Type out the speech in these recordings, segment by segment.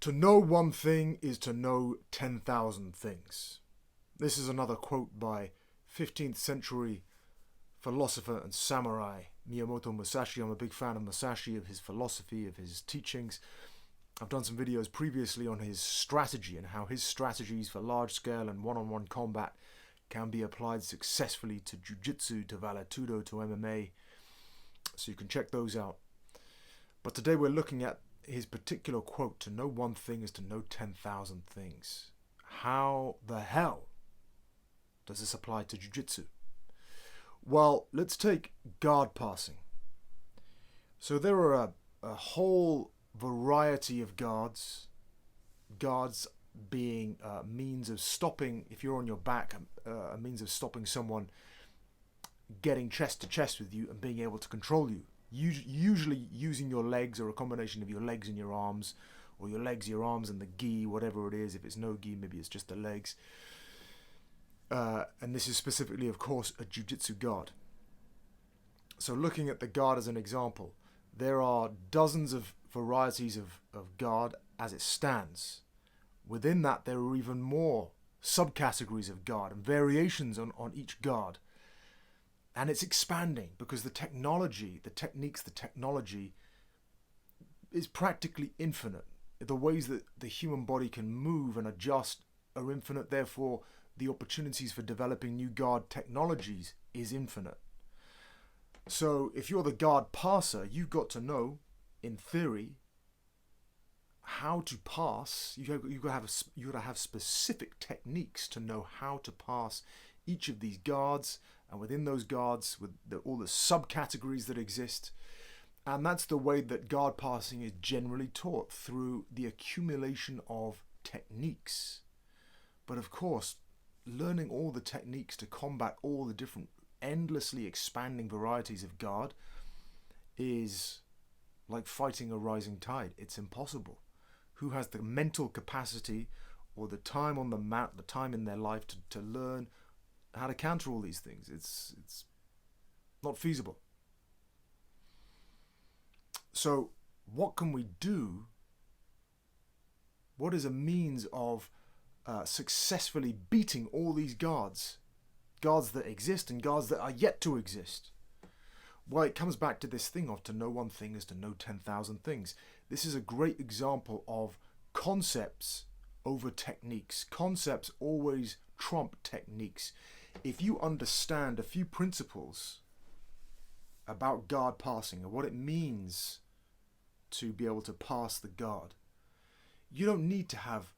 To know one thing is to know 10,000 things. This is another quote by 15th century philosopher and samurai Miyamoto Musashi. I'm a big fan of Musashi, of his philosophy, of his teachings. I've done some videos previously on his strategy and how his strategies for large-scale and one-on-one combat can be applied successfully to Jiu Jitsu, to Vale-Tudo, to MMA. So you can check those out. But today we're looking at his particular quote, to know one thing is to know 10,000 things. How the hell does this apply to Jiu Jitsu? Well, let's take guard passing. So there are a whole variety of guards. Guards being a means of stopping, if you're on your back, a means of stopping someone getting chest to chest with you and being able to control you. Usually using your legs, or a combination of your legs and your arms, or your legs, your arms and the gi, whatever it is. If it's no gi, maybe it's just the legs. And this is specifically, of course, a jiu-jitsu guard. So looking at the guard as an example, there are dozens of varieties of guard as it stands. Within that, there are even more subcategories of guard and variations on each guard. And it's expanding because the technology, the techniques, the technology is practically infinite. The ways that the human body can move and adjust are infinite. Therefore, the opportunities for developing new guard technologies is infinite. So if you're the guard passer, you've got to know, in theory, how to pass. You've got to have specific techniques to know how to pass each of these guards, and within those guards, with all the subcategories that exist. And that's the way that guard passing is generally taught, through the accumulation of techniques. But of course, learning all the techniques to combat all the different endlessly expanding varieties of guard is like fighting a rising tide. It's impossible. Who has the mental capacity or the time on the mat, the time in their life to learn how to counter all these things? It's not feasible. So what can we do? What is a means of successfully beating all these guards that exist and guards that are yet to exist? Well, it comes back to this thing of, to know one thing is to know 10,000 things. This is a great example of concepts over techniques. Concepts always trump techniques. If you understand a few principles about guard passing and what it means to be able to pass the guard, you don't need to have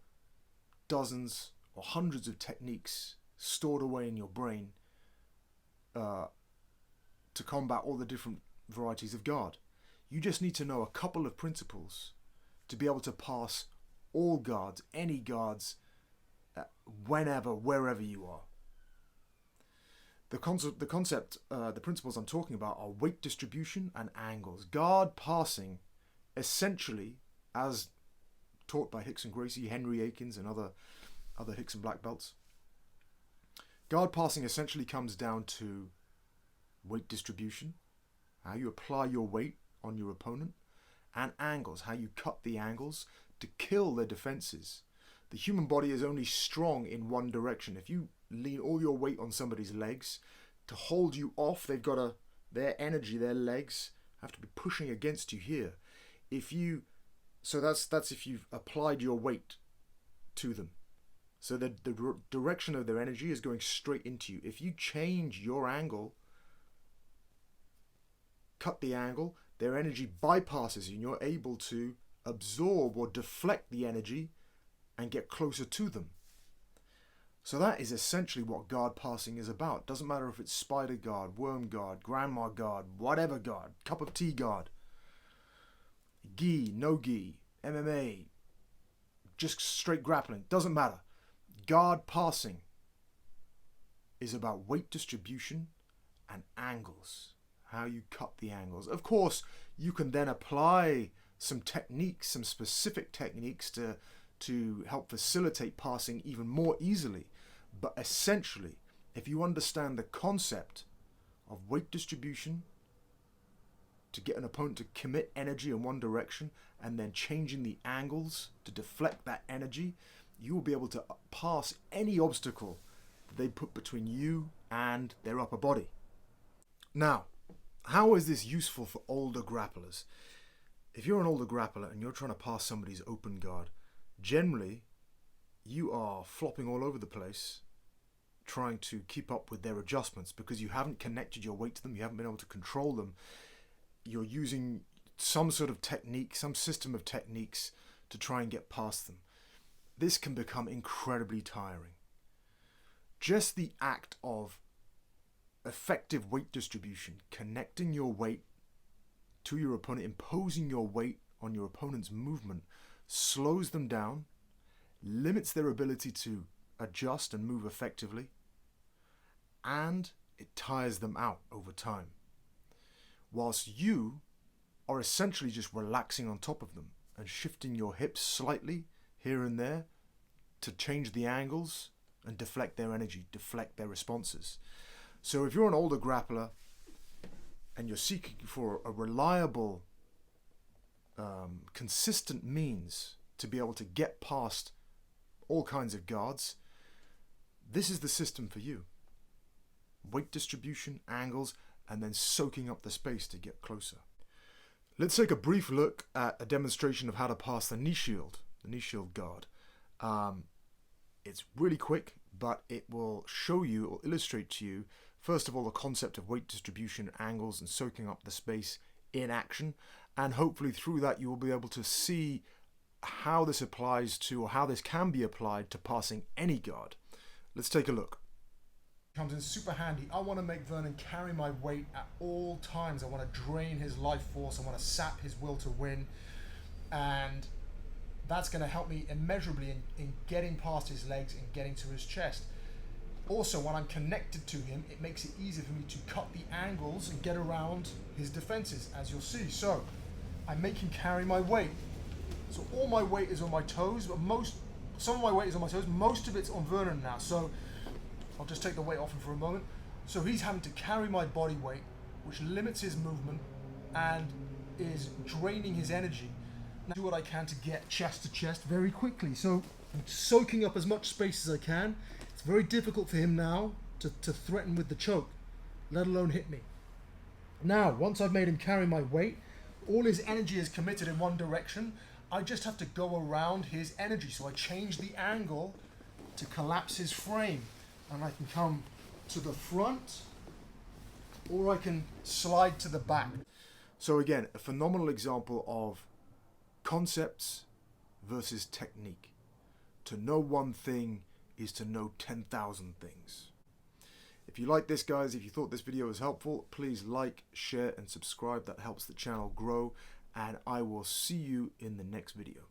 dozens or hundreds of techniques stored away in your brain to combat all the different varieties of guard. You just need to know a couple of principles to be able to pass all guards, any guards, whenever, wherever you are. The principles I'm talking about are weight distribution and angles. Guard passing, essentially, as taught by Hickson Gracie, Henry Akins, and other Hickson black belts, guard passing essentially comes down to weight distribution, how you apply your weight on your opponent, and angles, how you cut the angles to kill their defenses. The human body is only strong in one direction. If you lean all your weight on somebody's legs, to hold you off, their energy, their legs have to be pushing against you here. That's if you've applied your weight to them. So the direction of their energy is going straight into you. If you change your angle, cut the angle, their energy bypasses you and you're able to absorb or deflect the energy and get closer to them. So that is essentially what guard passing is about. Doesn't matter if it's spider guard, worm guard, grandma guard, whatever guard, cup of tea guard, gi, no gi, MMA, just straight grappling, doesn't matter. Guard passing is about weight distribution and angles, how you cut the angles. Of course, you can then apply some techniques, some specific techniques to help facilitate passing even more easily. But essentially, if you understand the concept of weight distribution to get an opponent to commit energy in one direction and then changing the angles to deflect that energy, you will be able to pass any obstacle that they put between you and their upper body. Now, how is this useful for older grapplers? If you're an older grappler and you're trying to pass somebody's open guard, generally you are flopping all over the place trying to keep up with their adjustments because you haven't connected your weight to them, you haven't been able to control them. You're using some sort of technique, some system of techniques to try and get past them. This can become incredibly tiring. Just the act of effective weight distribution, connecting your weight to your opponent, imposing your weight on your opponent's movement, slows them down, limits their ability to adjust and move effectively, and it tires them out over time. Whilst you are essentially just relaxing on top of them and shifting your hips slightly here and there to change the angles and deflect their energy, deflect their responses. So if you're an older grappler and you're seeking for a reliable, consistent means to be able to get past all kinds of guards, this is the system for you. Weight distribution, angles, and then soaking up the space to get closer. Let's take a brief look at a demonstration of how to pass the knee shield guard. It's really quick, but it will show you or illustrate to you, first of all, the concept of weight distribution, angles, and soaking up the space in action. And hopefully through that you will be able to see how this applies to, or how this can be applied to passing any guard. Let's take a look. Comes in super handy. I want to make Vernon carry my weight at all times. I want to drain his life force. I want to sap his will to win. And that's going to help me immeasurably in getting past his legs and getting to his chest. Also, when I'm connected to him, it makes it easier for me to cut the angles and get around his defenses, as you'll see. So I make him carry my weight. So all my weight is on my toes, but some of my weight is on my toes. Most of it's on Vernon now. So I'll just take the weight off him for a moment. So he's having to carry my body weight, which limits his movement and is draining his energy. Now, do what I can to get chest to chest very quickly. So I'm soaking up as much space as I can. It's very difficult for him now to threaten with the choke, let alone hit me. Now, once I've made him carry my weight, all his energy is committed in one direction. I just have to go around his energy. So I change the angle to collapse his frame. And I can come to the front, or I can slide to the back. So again, a phenomenal example of concepts versus technique. To know one thing is to know 10,000 things. If you like this, guys, if you thought this video was helpful, please like, share, and subscribe. That helps the channel grow. And I will see you in the next video.